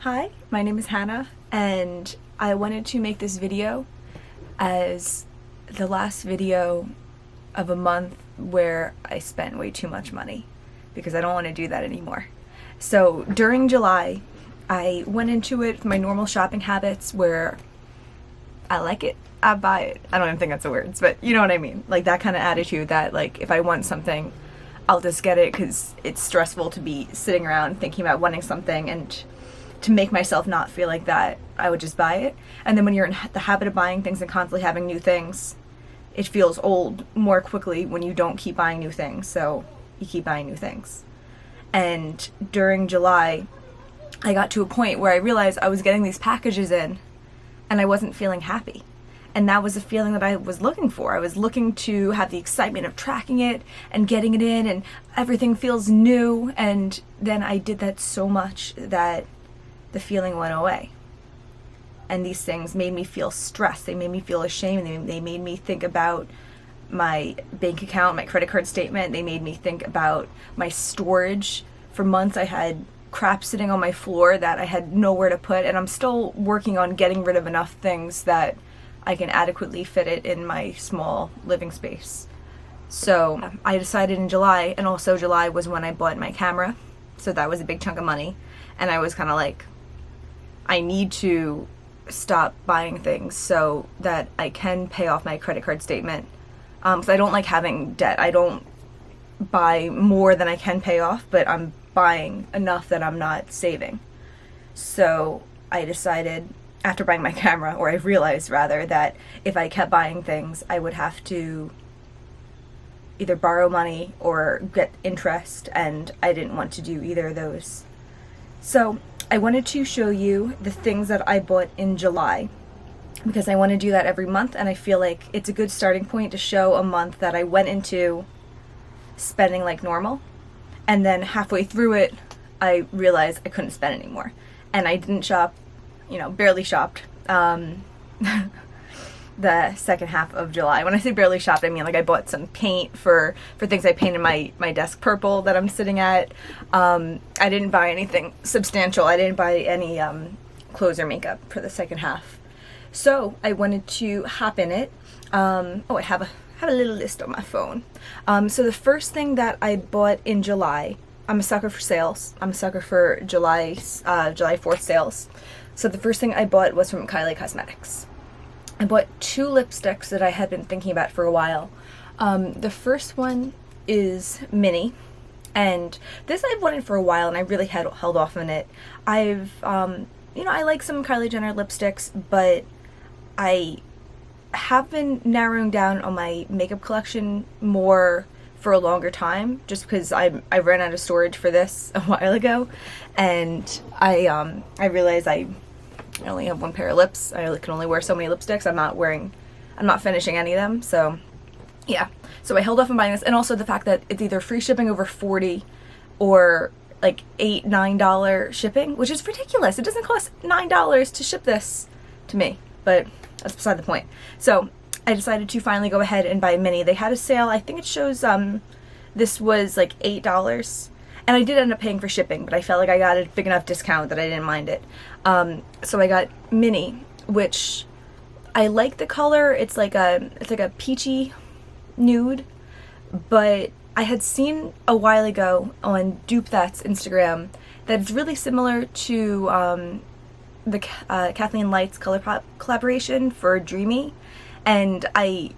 Hi, my name is Hannah, and I wanted to make this video as the last video of a month where I spent way too much money, because I don't want to do that anymore. So during July, I went into it with my normal shopping habits where I like it, I buy it. I don't even think that's the words, but you know what I mean. Like that kind of attitude that like if I want something, I'll just get it because it's stressful to be sitting around thinking about wanting something, and to make myself not feel like that, I would just buy it. And then when you're in the habit of buying things and constantly having new things, it feels old more quickly when you don't keep buying new things, so you keep buying new things. And during July, I got to a point where I realized I was getting these packages in and I wasn't feeling happy. And that was the feeling that I was looking for. I was looking to have the excitement of tracking it and getting it in, and everything feels new. And then I did that so much that the feeling went away. And these things made me feel stressed. They made me feel ashamed. They made me think about my bank account, my credit card statement. They made me think about my storage. For months I had crap sitting on my floor that I had nowhere to put, and I'm still working on getting rid of enough things that I can adequately fit it in my small living space. So I decided in July, and also July was when I bought my camera, so that was a big chunk of money, and I was kind of like, I need to stop buying things so that I can pay off my credit card statement, because I don't like having debt. I don't buy more than I can pay off, but I'm buying enough that I'm not saving. So I decided after buying my camera, or I realized rather, that if I kept buying things, I would have to either borrow money or get interest, and I didn't want to do either of those. So I wanted to show you the things that I bought in July, because I want to do that every month, and I feel like it's a good starting point to show a month that I went into spending like normal, and then halfway through it I realized I couldn't spend anymore, and I didn't shop, barely shopped the second half of July. When I say barely shopped, I mean like I bought some paint for things I painted my desk purple that I'm sitting at. I didn't buy anything substantial. I didn't buy any clothes or makeup for the second half. So I wanted to hop in it. I have a little list on my phone. So the first thing that I bought in July, I'm a sucker for sales. I'm a sucker for July 4th sales. So the first thing I bought was from Kylie Cosmetics. I bought two lipsticks that I had been thinking about for a while. The first one is Mini, and this I've wanted for a while, and I really had held off on it. I like some Kylie Jenner lipsticks, but I have been narrowing down on my makeup collection more for a longer time, just because I ran out of storage for this a while ago, and I realized I only have one pair of lips. I can only wear so many lipsticks. I'm not finishing any of them, so yeah. So I held off on buying this, and also the fact that it's either free shipping over $40 or like $8-9 shipping, which is ridiculous. It doesn't cost $9 to ship this to me, but that's beside the point. So I decided to finally go ahead and buy a Mini. They had a sale. I think it shows this was like $8. And I did end up paying for shipping, but I felt like I got a big enough discount that I didn't mind it. So I got Mini, which I like the color. It's like a peachy nude, but I had seen a while ago on Dupe That's Instagram that it's really similar to the Kathleen Light's Colourpop collaboration for Dreamy, and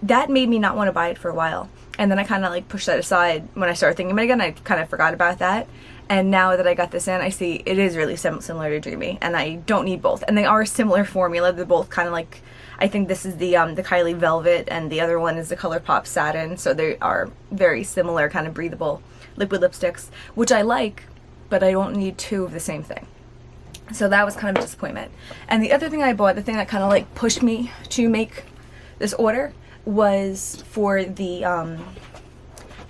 that made me not want to buy it for a while. And then I kind of like pushed that aside when I started thinking about it again. I kind of forgot about that. And now that I got this in, I see it is really similar to Dreamy, and I don't need both. And they are a similar formula. They're both kind of like, I think this is the Kylie Velvet, and the other one is the Colourpop Satin. So they are very similar, kind of breathable liquid lipsticks, which I like, but I don't need two of the same thing. So that was kind of a disappointment. And the other thing I bought, the thing that kind of like pushed me to make this order, was for the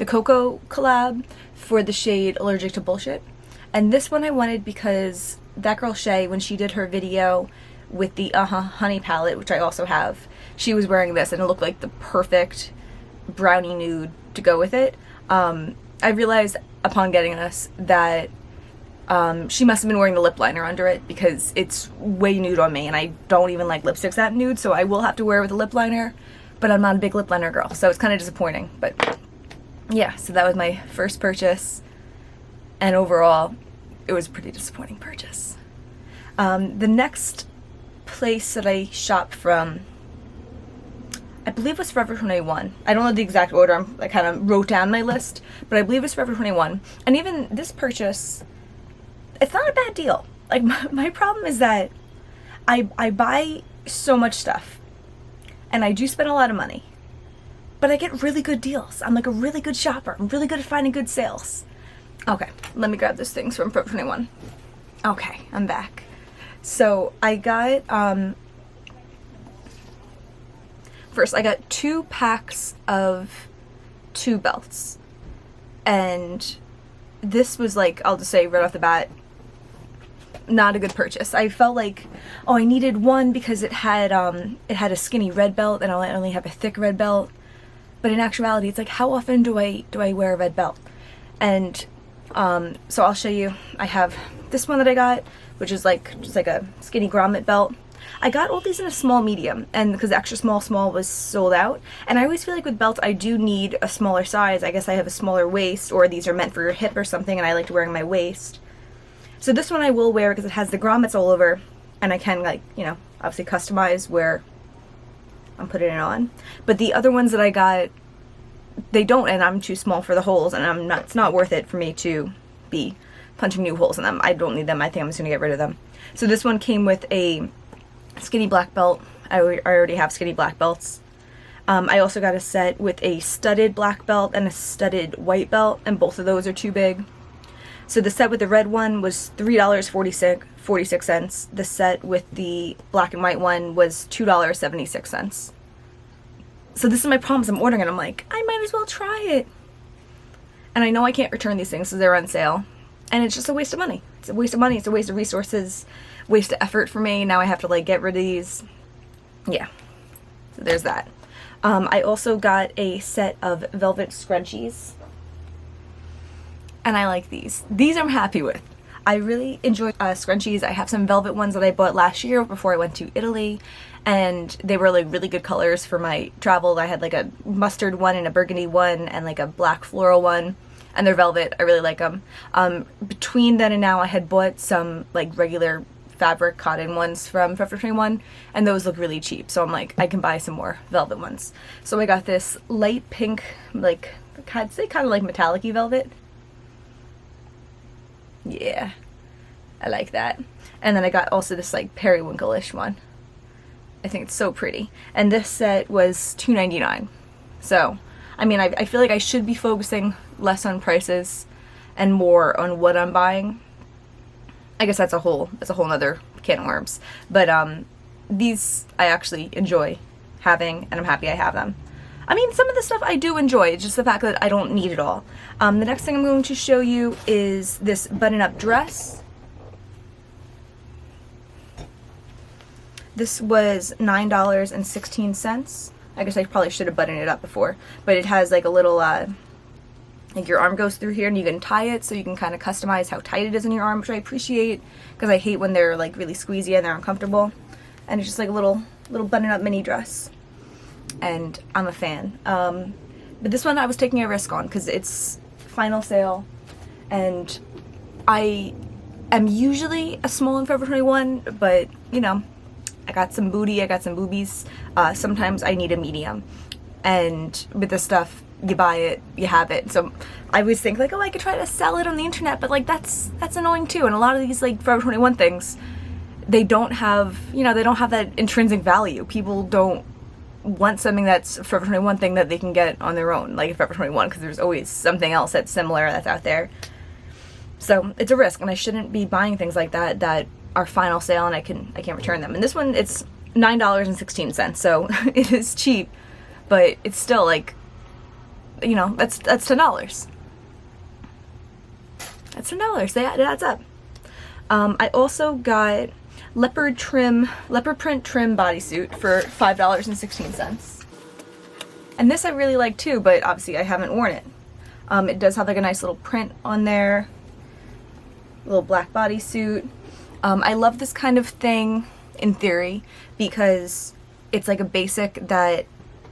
Cocoa collab for the shade Allergic to Bullshit. And this one I wanted because that girl Shay, when she did her video with the Honey palette, which I also have, she was wearing this, and it looked like the perfect brownie nude to go with it. I realized upon getting this that She must have been wearing the lip liner under it because it's way nude on me, and I don't even like lipsticks that nude, so I will have to wear it with a lip liner, but I'm not a big lip liner girl, so it's kind of disappointing. But yeah, so that was my first purchase, and overall, it was a pretty disappointing purchase. The next place that I shopped from, I believe it was Forever 21. I don't know the exact order. I kind of wrote down my list, but I believe it's Forever 21. And even this purchase, it's not a bad deal. Like, my problem is that I buy so much stuff, and I do spend a lot of money, but I get really good deals. I'm like a really good shopper. I'm really good at finding good sales. Okay, let me grab those things from Forever 21. Okay, I'm back. So I got, first I got 2 packs of 2 belts, and this was like, I'll just say right off the bat, not a good purchase. I felt like, oh, I needed one because it had a skinny red belt, and I only have a thick red belt. But in actuality, it's like, how often do I wear a red belt? And so I'll show you. I have this one that I got, which is like just like a skinny grommet belt. I got all these in a small medium, and because the extra small was sold out, and I always feel like with belts I do need a smaller size. I guess I have a smaller waist, or these are meant for your hip or something, and I like to wear in my waist. So this one I will wear because it has the grommets all over, and I can, like, you know, obviously customize where I'm putting it on. But the other ones that I got, they don't, and I'm too small for the holes, and it's not worth it for me to be punching new holes in them. I don't need them. I think I'm just gonna get rid of them. So this one came with a skinny black belt. I already have skinny black belts. I also got a set with a studded black belt and a studded white belt, and both of those are too big. So the set with the red one was $3.46. The set with the black and white one was $2.76. So this is my problem, is I'm ordering it. I'm like, I might as well try it. And I know I can't return these things because they're on sale. And it's just a waste of money. It's a waste of money. It's a waste of resources. Waste of effort for me. Now I have to, like, get rid of these. Yeah. So there's that. I also got a set of velvet scrunchies. And I like these. These I'm happy with. I really enjoy scrunchies. I have some velvet ones that I bought last year before I went to Italy, and they were like really good colors for my travel. I had like a mustard one and a burgundy one and like a black floral one, and they're velvet. I really like them. Between then and now I had bought some like regular fabric cotton ones from Forever 21, and those look really cheap, so I'm like, I can buy some more velvet ones. So I got this light pink, like, I'd say kind of like metallic-y velvet. Yeah, I like that. And then I got also this like periwinkle-ish one. I think it's so pretty. And this set was $2.99. So, I mean, I feel like I should be focusing less on prices and more on what I'm buying. I guess that's a whole nother can of worms. But these I actually enjoy having, and I'm happy I have them. I mean, some of the stuff I do enjoy, it's just the fact that I don't need it all. The next thing I'm going to show you is this button-up dress. This was $9.16. I guess I probably should have buttoned it up before, but it has like a little, like your arm goes through here and you can tie it so you can kind of customize how tight it is in your arm, which I appreciate because I hate when they're like really squeezy and they're uncomfortable. And it's just like a little button-up mini dress. And I'm a fan. But this one I was taking a risk on because it's final sale, and I am usually a small in Forever 21, but you know, I got some booty, I got some boobies. Sometimes I need a medium, and with this stuff, you buy it, you have it. So I always think like, oh, I could try to sell it on the internet, but like that's annoying too. And a lot of these like Forever 21 things, they don't have, you know, they don't have that intrinsic value. People don't want something that's Forever 21 thing that they can get on their own, like Forever 21, because there's always something else that's similar that's out there. So it's a risk, and I shouldn't be buying things like that that are final sale and I can't return them. And this one, it's $9.16, so it is cheap, but it's still like, you know, that's $10. That's $10. It adds up. I also got leopard print trim bodysuit for $5.16. And this I really like too, but obviously I haven't worn it. It does have like a nice little print on there. little black bodysuit. I love this kind of thing in theory because it's like a basic that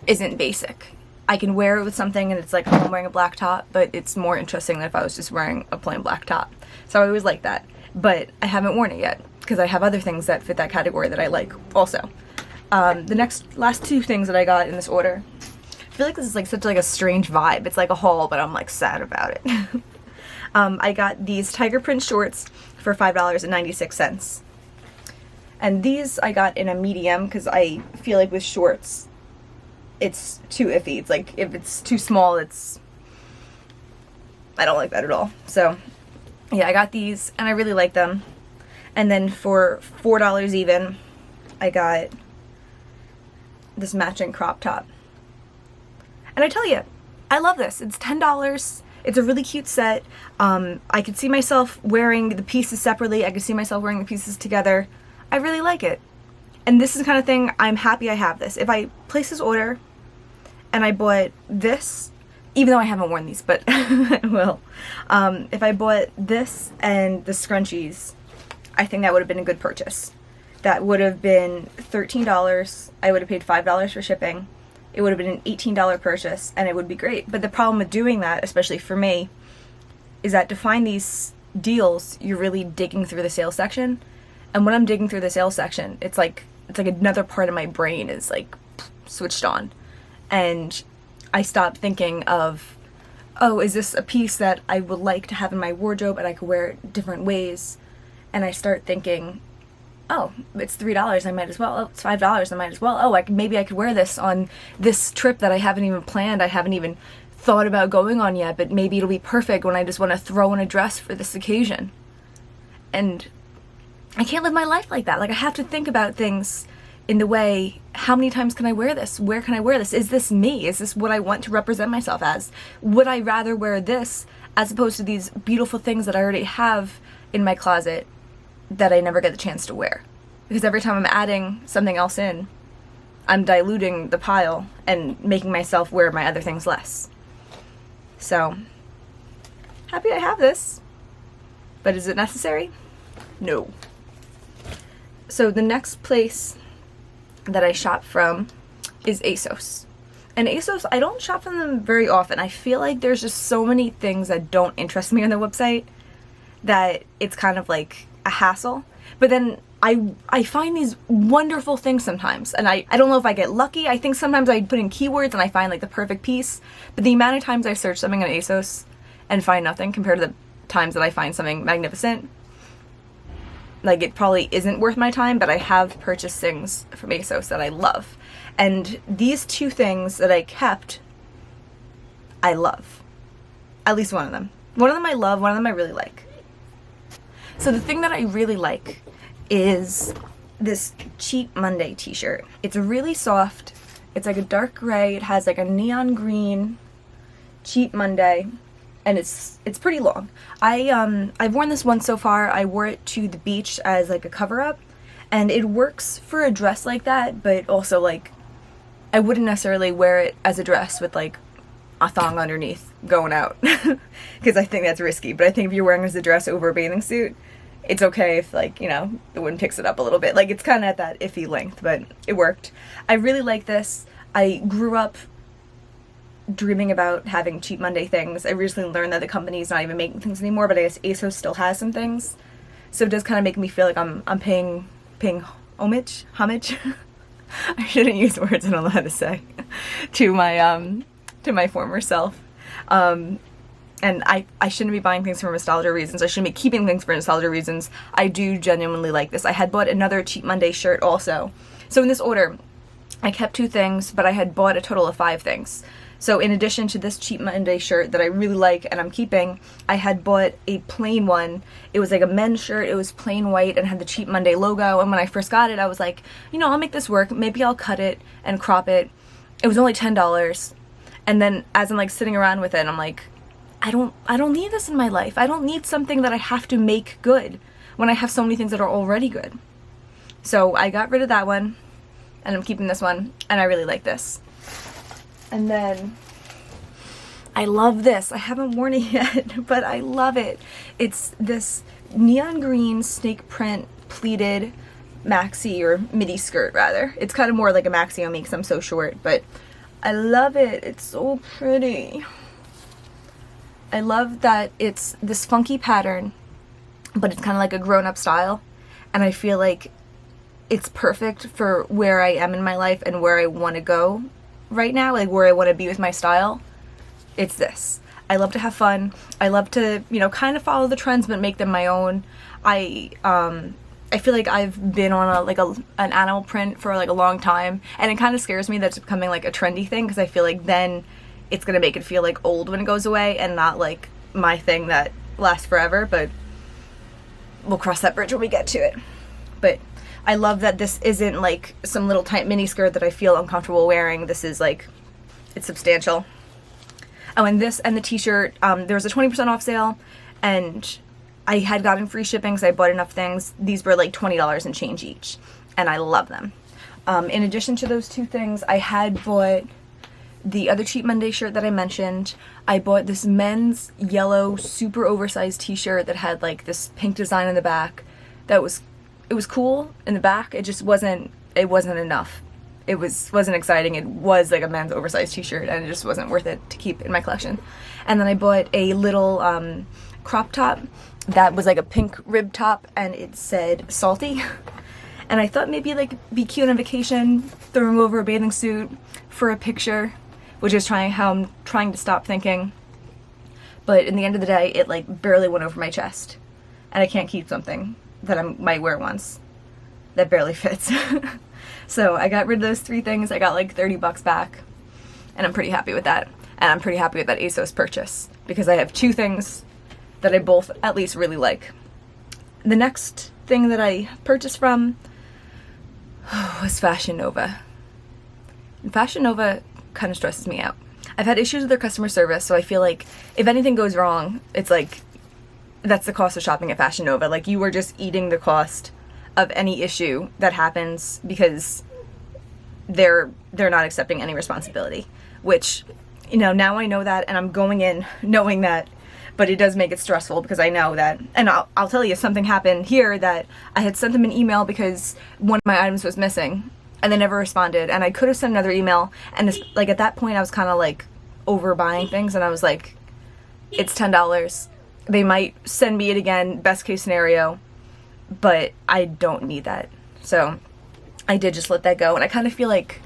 isn't basic. I can wear it with something and it's like, oh, I'm wearing a black top, but it's more interesting than if I was just wearing a plain black top. So I always like that. But I haven't worn it yet because I have other things that fit that category that I like also. The last two things that I got in this order, I feel like this is like such like a strange vibe. It's like a haul, but I'm like sad about it. I got these tiger print shorts for $5.96. And these I got in a medium because I feel like with shorts, it's too iffy. It's like if it's too small, I don't like that at all. So yeah, I got these and I really like them. And then for $4 even, I got this matching crop top. And I tell you, I love this. It's $10. It's a really cute set. I could see myself wearing the pieces separately. I could see myself wearing the pieces together. I really like it. And this is the kind of thing I'm happy I have this. If I place this order and I bought this, even though I haven't worn these, but I will. If I bought this and the scrunchies, I think that would have been a good purchase. That would have been $13. I would have paid $5 for shipping. It would have been an $18 purchase, and it would be great. But the problem with doing that, especially for me, is that to find these deals, you're really digging through the sales section. And when I'm digging through the sales section, it's like another part of my brain is like switched on. And I stop thinking of, oh, is this a piece that I would like to have in my wardrobe and I could wear it different ways? And I start thinking, oh, it's $3, I might as well. Oh, it's $5, I might as well. Oh, maybe I could wear this on this trip that I haven't even planned. I haven't even thought about going on yet, but maybe it'll be perfect when I just want to throw in a dress for this occasion. And I can't live my life like that. Like, I have to think about things in the way, how many times can I wear this? Where can I wear this? Is this me? Is this what I want to represent myself as? Would I rather wear this as opposed to these beautiful things that I already have in my closet that I never get the chance to wear? Because every time I'm adding something else in, I'm diluting the pile and making myself wear my other things less. So, happy I have this. But is it necessary? No. So the next place that I shop from is ASOS. And ASOS, I don't shop from them very often. I feel like there's just so many things that don't interest me on their website that it's kind of like a hassle. But then I find these wonderful things sometimes. And I don't know if I get lucky. I think sometimes I put in keywords and I find like the perfect piece. But the amount of times I search something on ASOS and find nothing compared to the times that I find something magnificent, like, it probably isn't worth my time, but I have purchased things from ASOS that I love. And these two things that I kept, I love. At least one of them. One of them I love, one of them I really like. So the thing that I really like is this Cheap Monday t-shirt. It's really soft. It's like a dark gray. It has like a neon green Cheap Monday. And it's pretty long. I've worn this once so far. I wore it to the beach as like a cover-up, and it works for a dress like that, but also like I wouldn't necessarily wear it as a dress with like a thong underneath going out because I think that's risky. But I think if you're wearing it as a dress over a bathing suit, it's okay if, like, you know, the wind picks it up a little bit. Like, it's kind of at that iffy length, but it worked. I really like this. I grew up dreaming about having Cheap Monday things. I recently learned that the company's not even making things anymore, but I guess ASOS still has some things. So it does kind of make me feel like I'm paying homage. I shouldn't use words I don't know how to say to my former self. And I shouldn't be buying things for nostalgia reasons. I shouldn't be keeping things for nostalgia reasons. I do genuinely like this. I had bought another Cheap Monday shirt also. So in this order, I kept 2 things, but I had bought a total of 5 things. So in addition to this Cheap Monday shirt that I really like and I'm keeping, I had bought a plain one. It was like a men's shirt. It was plain white and had the Cheap Monday logo. And when I first got it, I was like, you know, I'll make this work. Maybe I'll cut it and crop it. It was only $10. And then as I'm like sitting around with it, I'm like, I don't need this in my life. I don't need something that I have to make good when I have so many things that are already good. So I got rid of that one and I'm keeping this one, and I really like this. And then I love this. I haven't worn it yet, but I love it. It's this neon green snake print pleated maxi, or midi skirt rather. It's kind of more like a maxi on me because I'm so short, but I love it. It's so pretty. I love that it's this funky pattern, but it's kind of like a grown-up style, and I feel like it's perfect for where I am in my life and where I want to go right now, like where I want to be with my style. It's this. I love to have fun. I love to, you know, kind of follow the trends but make them my own. I feel like I've been on an animal print for like a long time, and it kind of scares me that it's becoming like a trendy thing, because I feel like then it's gonna make it feel like old when it goes away and not like my thing that lasts forever, but we'll cross that bridge when we get to it. But I love that this isn't like some little tight mini skirt that I feel uncomfortable wearing. This is like, it's substantial. Oh, and this and the t-shirt, there was a 20% off sale, and I had gotten free shipping, so I bought enough things. These were like $20 and change each, and I love them. In addition to those two things, I had bought the other Cheap Monday shirt that I mentioned. I bought this men's yellow super oversized t-shirt that had like this pink design in the back. It was cool in the back. It just wasn't enough. It wasn't exciting. It was like a men's oversized t-shirt, and it just wasn't worth it to keep in my collection. And then I bought a little crop top that was like a pink rib top, and it said salty. And I thought maybe like be cute on vacation, throwing over a bathing suit for a picture, which is how I'm trying to stop thinking. But in the end of the day, it like barely went over my chest, and I can't keep something that I might wear once that barely fits. So I got rid of those three things. I got like $30 back, and I'm pretty happy with that. And I'm pretty happy with that ASOS purchase, because I have two things that I both at least really like. The next thing that I purchased from was Fashion Nova. And Fashion Nova kind of stresses me out. I've had issues with their customer service, so I feel like if anything goes wrong, it's like, that's the cost of shopping at Fashion Nova. Like, you are just eating the cost of any issue that happens, because they're not accepting any responsibility, which, you know, now I know that, and I'm going in knowing that, but it does make it stressful, because I know that, and I'll tell you, something happened here that I had sent them an email because one of my items was missing, and they never responded, and I could have sent another email, and it's, like, at that point I was kind of like overbuying things, and I was like, it's $10, they might send me it again, best case scenario, but I don't need that. So I did just let that go, and I kind of feel like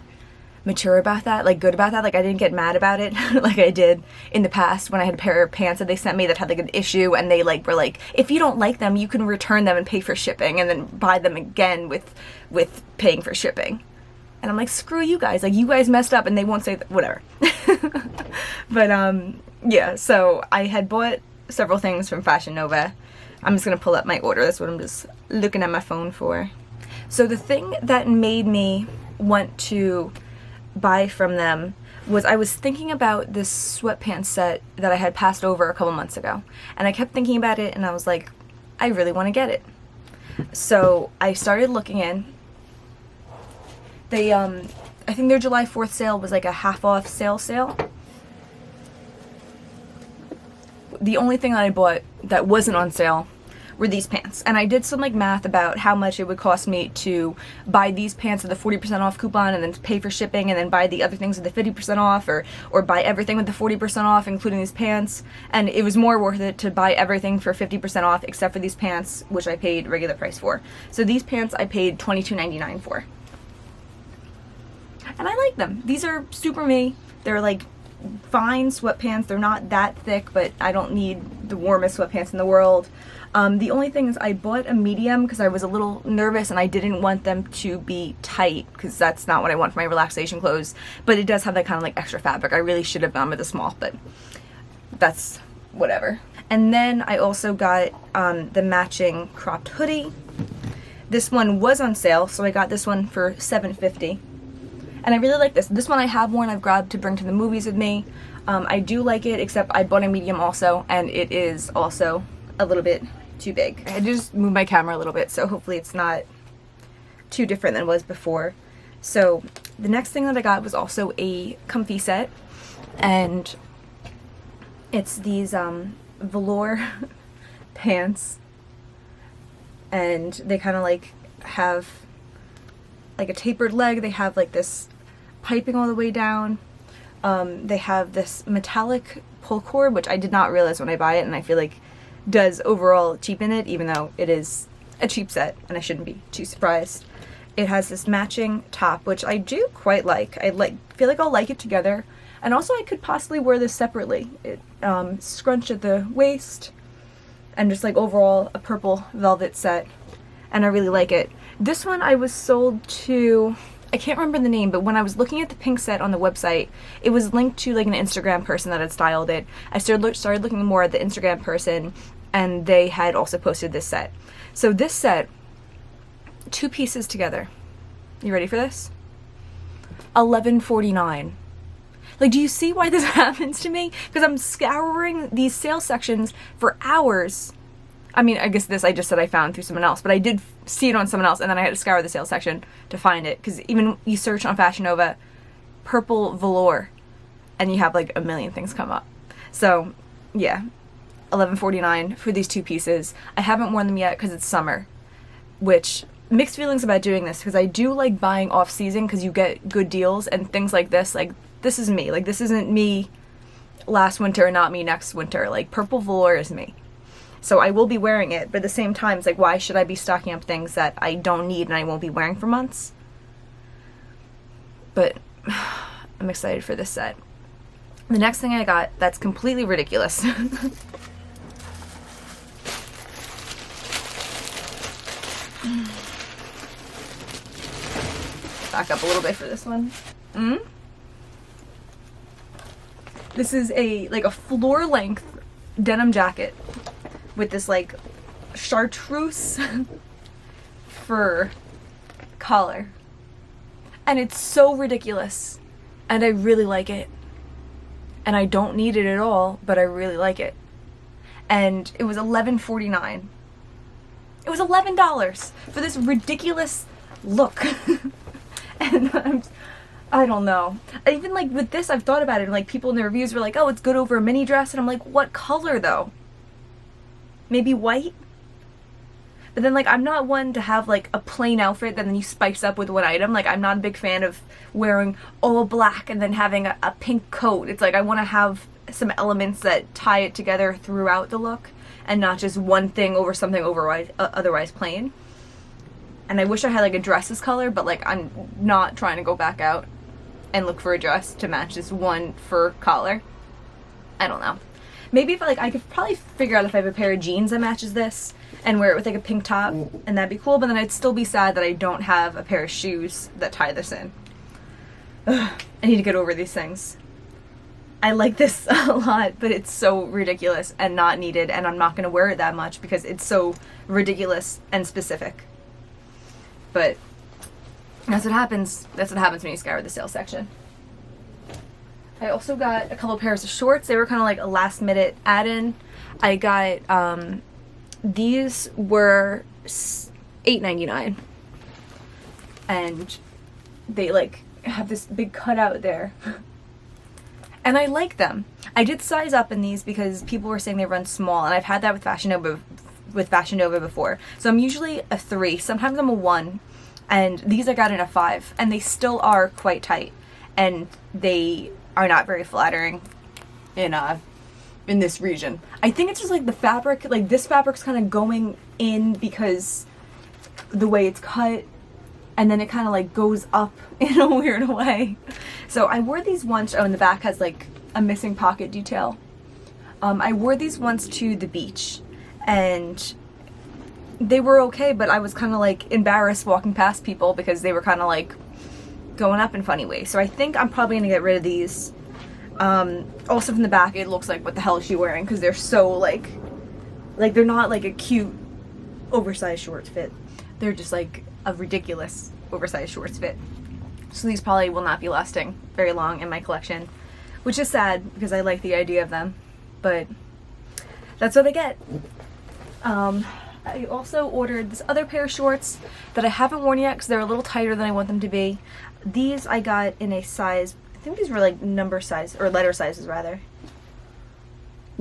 mature about that, like good about that. Like, I didn't get mad about it like I did in the past when I had a pair of pants that they sent me that had like an issue, and they like were like, if you don't like them, you can return them and pay for shipping, and then buy them again with paying for shipping. And I'm like, screw you guys, like, you guys messed up, and they won't say whatever. But yeah, so I had bought several things from Fashion Nova. I'm just gonna pull up my order. That's what I'm just looking at my phone for. So the thing that made me want to buy from them was, I was thinking about this sweatpants set that I had passed over a couple months ago, and I kept thinking about it, and I was like, I really want to get it. So I started looking in. They I think their July 4th sale was like a half off sale. The only thing that I bought that wasn't on sale were these pants, and I did some like math about how much it would cost me to buy these pants with the 40% off coupon, and then pay for shipping, and then buy the other things with the 50% off, or buy everything with the 40% off, including these pants. And it was more worth it to buy everything for 50% off, except for these pants, which I paid regular price for. So these pants I paid $22.99 for, and I like them. These are super me. They're like fine sweatpants. They're not that thick, but I don't need the warmest sweatpants in the world. The only thing is, I bought a medium because I was a little nervous, and I didn't want them to be tight, because that's not what I want for my relaxation clothes. But it does have that kind of like extra fabric. I really should have gone with a small, but that's whatever. And then I also got the matching cropped hoodie. This one was on sale, so I got this one for $7.50. And I really like this. This one I have worn, I've grabbed to bring to the movies with me. I do like it, except I bought a medium also, and it is also a little bit too big. I just moved my camera a little bit, so hopefully it's not too different than it was before. So the next thing that I got was also a comfy set, and it's these velour pants. and they kind of like have like a tapered leg. They have like this piping all the way down. They have this metallic pull cord, which I did not realize when I buy it, and I feel like does overall cheapen it, even though it is a cheap set, and I shouldn't be too surprised. It has this matching top, which I do quite like. Feel like I'll like it together, and also I could possibly wear this separately. It scrunched at the waist, and just like overall a purple velvet set, and I really like it. This one I was sold to, I can't remember the name, but when I was looking at the pink set on the website, it was linked to like an Instagram person that had styled it. I started looking more at the Instagram person, and they had also posted this set. So this set, 2 pieces together. You ready for this? $11.49. Like, do you see why this happens to me? Because I'm scouring these sale sections for hours. I mean, I guess this I just said I found through someone else, but I did see it on someone else, and then I had to scour the sale section to find it. Because even you search on Fashion Nova, purple velour, and you have like a million things come up. So, yeah, $11.49 for these 2 pieces. I haven't worn them yet because it's summer, which mixed feelings about doing this, because I do like buying off season because you get good deals and things like this. Like, this is me. Like, this isn't me last winter and not me next winter. Like, purple velour is me. So I will be wearing it, but at the same time, it's like, why should I be stocking up things that I don't need and I won't be wearing for months? But I'm excited for this set. The next thing I got that's completely ridiculous. Back up a little bit for this one. This is like a floor length denim jacket with this like chartreuse fur collar, and it's so ridiculous, and I really like it, and I don't need it at all, but I really like it. And it was $11.49. It was $11 for this ridiculous look. And I don't know. Even like with this, I've thought about it, and like people in the reviews were like, oh, it's good over a mini dress, and I'm like, what color though? Maybe white? But then like, I'm not one to have like a plain outfit that then you spice up with one item. Like, I'm not a big fan of wearing all black and then having a pink coat. It's like, I want to have some elements that tie it together throughout the look, and not just one thing over something otherwise plain. And I wish I had like a dress's color, but like, I'm not trying to go back out and look for a dress to match this one fur collar. I don't know. Maybe if like, I could probably figure out if I have a pair of jeans that matches this and wear it with like a pink top, and that'd be cool, but then I'd still be sad that I don't have a pair of shoes that tie this in. Ugh, I need to get over these things. I like this a lot, but it's so ridiculous and not needed, and I'm not going to wear it that much because it's so ridiculous and specific. But that's what happens. That's what happens when you scour the sale section. I also got a couple pairs of shorts. They were kind of like a last minute add-in. I got, these were $8.99. And they like have this big cutout there. And I like them. I did size up in these because people were saying they run small, and I've had that with Fashion Nova before. So I'm usually a 3, sometimes I'm a 1, and these I got in a 5, and they still are quite tight, and they are not very flattering in this region. I think it's just like the fabric, like this fabric's kind of going in because the way it's cut, and then it kind of like goes up in a weird way. So I wore these once. Oh, and the back has like a missing pocket detail. I wore these once to the beach, and they were okay, but I was kind of like embarrassed walking past people because they were kind of like going up in funny ways. So I think I'm probably gonna get rid of these. Also from the back, it looks like, what the hell is she wearing? Because they're so like they're not like a cute oversized shorts fit. They're just like a ridiculous oversized shorts fit. So these probably will not be lasting very long in my collection, which is sad because I like the idea of them, but that's what I get. I also ordered this other pair of shorts that I haven't worn yet because they're a little tighter than I want them to be. These I got in a size, I think these were like number size, or letter sizes rather.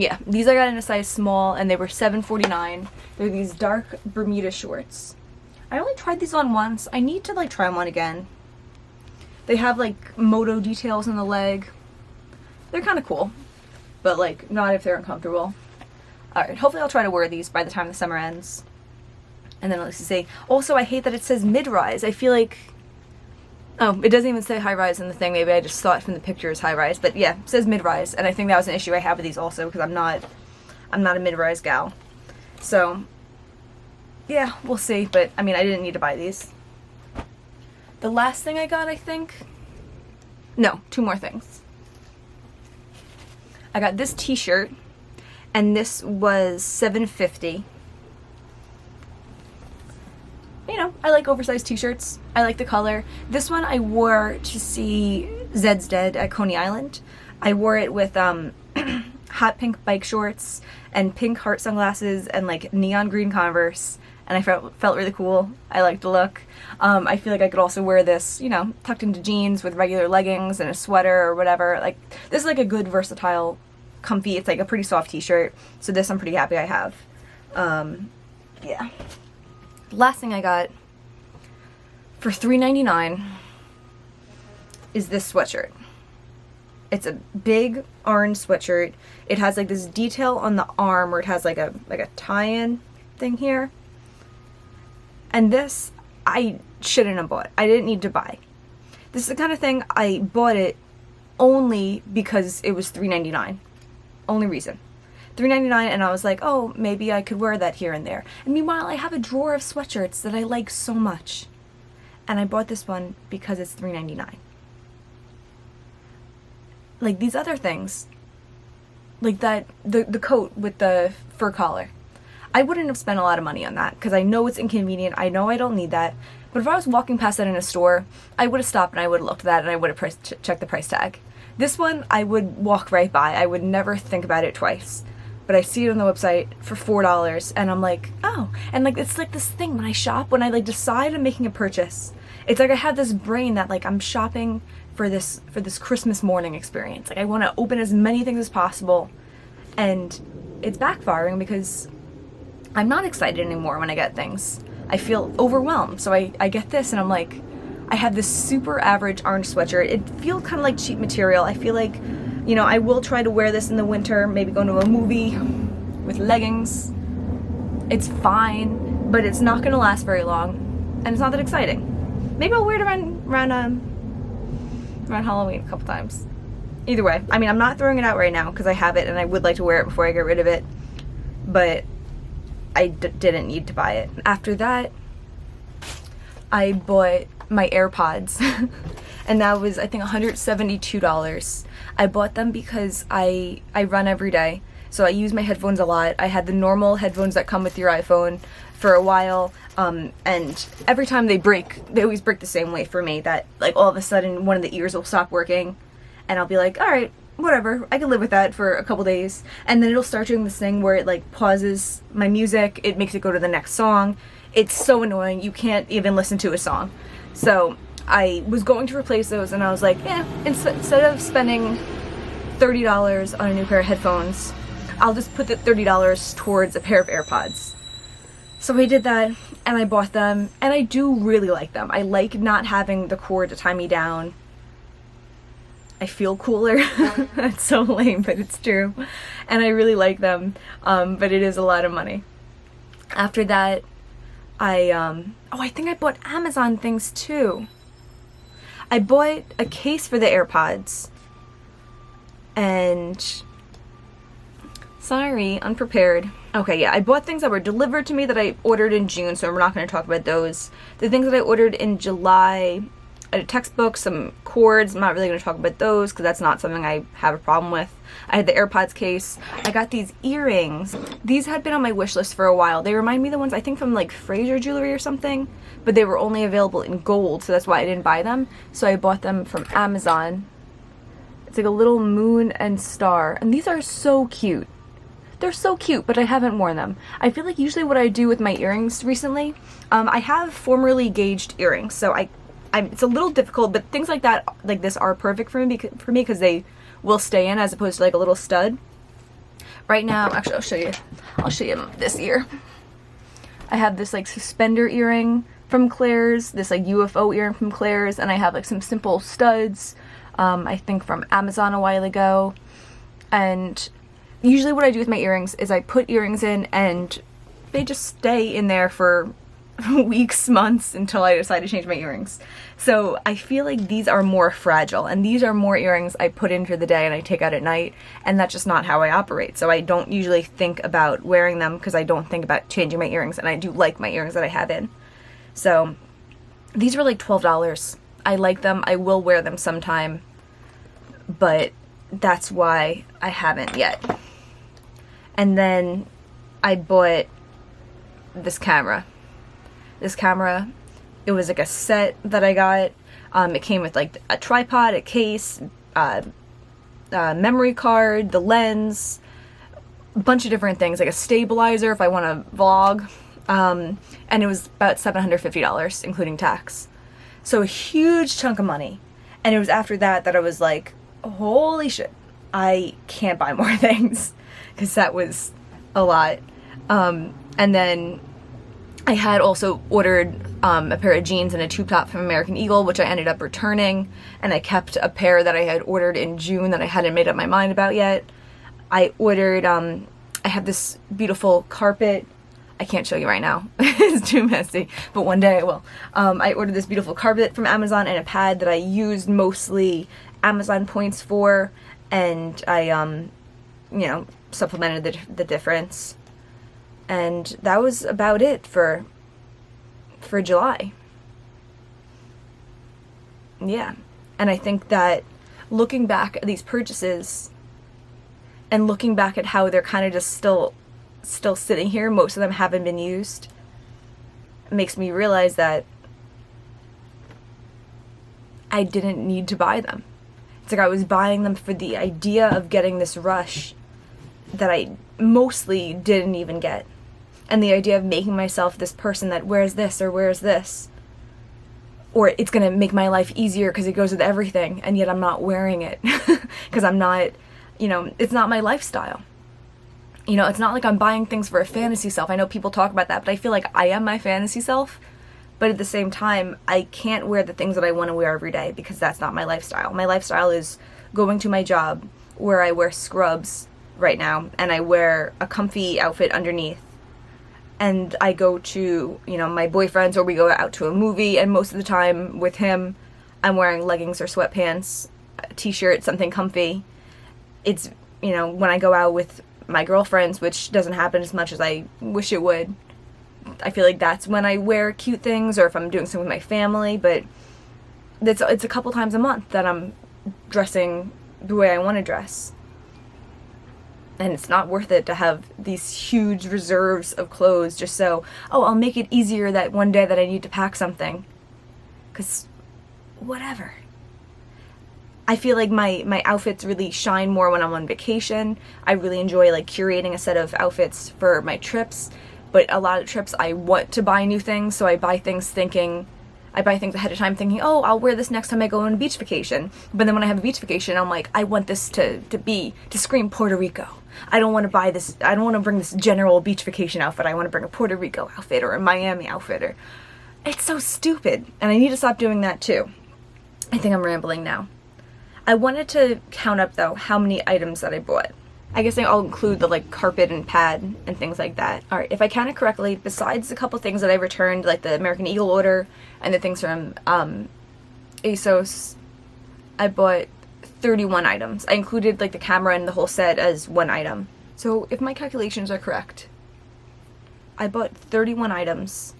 Yeah, these I got in a size small, and they were $7.49. They're these dark Bermuda shorts. I only tried these on once. I need to like try them on again. They have like moto details in the leg. They're kind of cool, but like not if they're uncomfortable. Alright, hopefully I'll try to wear these by the time the summer ends. And then let's see. Also, I hate that it says mid-rise. I feel like... Oh, it doesn't even say high-rise in the thing. Maybe I just saw it from the picture as high-rise. But yeah, it says mid-rise. And I think that was an issue I have with these also, because I'm not a mid-rise gal. So, yeah, we'll see. But, I mean, I didn't need to buy these. The last thing I got, I think... No, 2 more things. I got this t-shirt, and this was $7.50. You know, I like oversized t-shirts. I like the color. This one I wore to see Zed's Dead at Coney Island. I wore it with hot pink bike shorts and pink heart sunglasses and like neon green Converse, and I felt really cool. I liked the look. I feel like I could also wear this, you know, tucked into jeans with regular leggings and a sweater or whatever. Like, this is like a good versatile, comfy, it's like a pretty soft t-shirt. So this I'm pretty happy I have. Yeah. Last thing I got for $3.99 is this sweatshirt. It's a big orange sweatshirt. It has like this detail on the arm where it has like a tie-in thing here. And this I shouldn't have bought. I didn't need to buy. This is the kind of thing I bought it only because it was $3.99. Only reason. $3.99, and I was like, oh, maybe I could wear that here and there. And meanwhile, I have a drawer of sweatshirts that I like so much. And I bought this one because it's $3.99. Like, these other things, like that, the coat with the fur collar, I wouldn't have spent a lot of money on that because I know it's inconvenient. I know I don't need that. But if I was walking past that in a store, I would have stopped and I would have looked at that and I would have checked the price tag. This one, I would walk right by. I would never think about it twice. But I see it on the website for $4 and I'm like, oh. And like, it's like this thing when I shop, when I like decide I'm making a purchase, it's like I have this brain that like I'm shopping for this Christmas morning experience. Like I want to open as many things as possible, and it's backfiring because I'm not excited anymore when I get things. I feel overwhelmed. So I get this and I'm like, I have this super average orange sweatshirt. It feels kind of like cheap material. I feel like, you know, I will try to wear this in the winter, maybe go to a movie with leggings. It's fine, but it's not going to last very long, and it's not that exciting. Maybe I'll wear it around Halloween a couple times. Either way, I mean, I'm not throwing it out right now because I have it and I would like to wear it before I get rid of it, but I didn't need to buy it. After that, I bought my AirPods, and that was, I think, $172. I bought them because I run every day, so I use my headphones a lot. I had the normal headphones that come with your iPhone for a while, and every time they break, they always break the same way for me, that like all of a sudden one of the ears will stop working, and I'll be like, alright, whatever, I can live with that for a couple days, and then it'll start doing this thing where it like pauses my music, it makes it go to the next song. It's so annoying, you can't even listen to a song. So I was going to replace those, and I was like, yeah, instead of spending $30 on a new pair of headphones, I'll just put the $30 towards a pair of AirPods. So I did that, and I bought them, and I do really like them. I like not having the cord to tie me down. I feel cooler. It's so lame, but it's true. And I really like them, but it is a lot of money. After that, I think I bought Amazon things too. I bought a case for the AirPods, and sorry, unprepared. Okay, yeah, I bought things that were delivered to me that I ordered in June, so we're not going to talk about those. The things that I ordered in July, a textbook, some cords, I'm not really going to talk about those because that's not something I have a problem with. I had the AirPods case. I got these earrings. These had been on my wish list for a while. They remind me of the ones I think from like Fraser Jewelry or something, but they were only available in gold, so that's why I didn't buy them. So I bought them from Amazon. It's like a little moon and star, and these are so cute. They're so cute, but I haven't worn them. I feel like usually what I do with my earrings recently, I have formerly gauged earrings, so it's a little difficult, but things like that, like this, are perfect for me because they will stay in as opposed to like a little stud. Right now, actually I'll show you this ear. I have this like suspender earring from Claire's, this like UFO earring from Claire's, and I have like some simple studs, I think from Amazon a while ago. And usually what I do with my earrings is I put earrings in and they just stay in there for weeks, months, until I decide to change my earrings. So I feel like these are more fragile, and these are more earrings I put in for the day and I take out at night, and that's just not how I operate. So I don't usually think about wearing them because I don't think about changing my earrings, and I do like my earrings that I have in. So these were like $12. I like them. I will wear them sometime, but that's why I haven't yet. And then I bought this camera. This camera, it was like a set that I got. It came with like a tripod, a case, memory card, the lens, a bunch of different things, like a stabilizer if I want to vlog. And it was about $750, including tax. So a huge chunk of money. And it was after that that I was like, holy shit, I can't buy more things, because that was a lot. And then I had also ordered a pair of jeans and a tube top from American Eagle, which I ended up returning, and I kept a pair that I had ordered in June that I hadn't made up my mind about yet. I ordered, I have this beautiful carpet. I can't show you right now. It's too messy, but one day I will. I ordered this beautiful carpet from Amazon and a pad that I used mostly Amazon points for, and I, you know, supplemented the difference. And that was about it for July. Yeah. And I think that looking back at these purchases and looking back at how they're kind of just still sitting here, most of them haven't been used, makes me realize that I didn't need to buy them. It's like I was buying them for the idea of getting this rush that I mostly didn't even get. And the idea of making myself this person that wears this or wears this. Or it's going to make my life easier because it goes with everything, and yet I'm not wearing it. Because I'm not, you know, it's not my lifestyle. You know, it's not like I'm buying things for a fantasy self. I know people talk about that, but I feel like I am my fantasy self. But at the same time, I can't wear the things that I want to wear every day because that's not my lifestyle. My lifestyle is going to my job where I wear scrubs right now, and I wear a comfy outfit underneath. And I go to, you know, my boyfriend's, or we go out to a movie, and most of the time with him, I'm wearing leggings or sweatpants, a t-shirt, something comfy. It's, you know, when I go out with my girlfriends, which doesn't happen as much as I wish it would, I feel like that's when I wear cute things, or if I'm doing something with my family, but it's a couple times a month that I'm dressing the way I want to dress. And it's not worth it to have these huge reserves of clothes just so, oh, I'll make it easier that one day that I need to pack something. Because, whatever. I feel like my outfits really shine more when I'm on vacation. I really enjoy like curating a set of outfits for my trips. But a lot of trips I want to buy new things, so I buy things ahead of time thinking, oh, I'll wear this next time I go on a beach vacation. But then when I have a beach vacation, I'm like, I want this to scream Puerto Rico. I don't want to buy this, I don't want to bring this general beach vacation outfit. I want to bring a Puerto Rico outfit or a Miami outfit. Or it's so stupid. And I need to stop doing that too. I think I'm rambling now. I wanted to count up though how many items that I bought. I guess I'll include the like carpet and pad and things like that. Alright, if I counted correctly, besides a couple things that I returned, like the American Eagle order and the things from ASOS, I bought 31 items. I included like the camera and the whole set as one item. So if my calculations are correct, I bought 31 items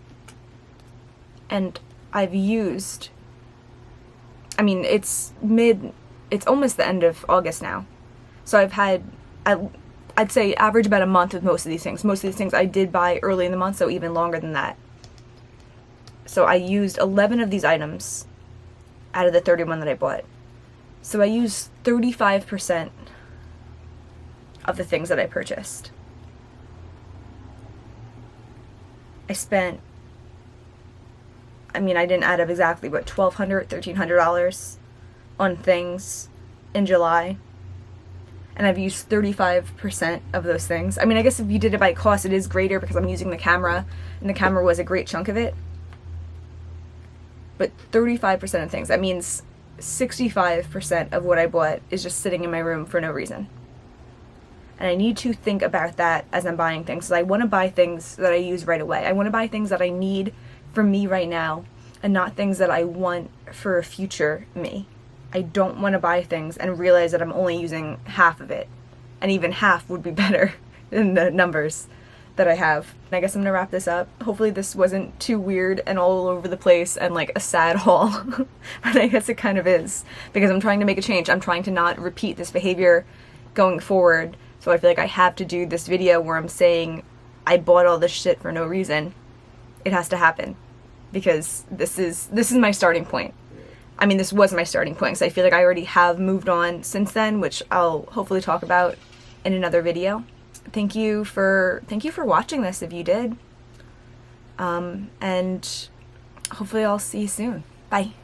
and I've used, I mean, it's almost the end of August now. So I've had, I'd say average about a month with most of these things. Most of these things I did buy early in the month, so even longer than that. So I used 11 of these items out of the 31 that I bought. So I used 35% of the things that I purchased. I spent, I mean, I didn't add up exactly, but $1,200, $1,300 on things in July. and I've used 35% of those things. I mean, I guess if you did it by cost, it is greater because I'm using the camera, and the camera was a great chunk of it. But 35% of things, that means 65% of what I bought is just sitting in my room for no reason. And I need to think about that as I'm buying things. So I want to buy things that I use right away. I want to buy things that I need for me right now, and not things that I want for a future me. I don't want to buy things and realize that I'm only using half of it. And even half would be better than the numbers that I have. And I guess I'm gonna wrap this up. Hopefully this wasn't too weird and all over the place and like a sad haul. But I guess it kind of is, because I'm trying to make a change. I'm trying to not repeat this behavior going forward. So I feel like I have to do this video where I'm saying I bought all this shit for no reason. It has to happen, because this is my starting point. I mean, this was my starting point, so I feel like I already have moved on since then, which I'll hopefully talk about in another video. Thank you for watching this if you did. And hopefully I'll see you soon. Bye.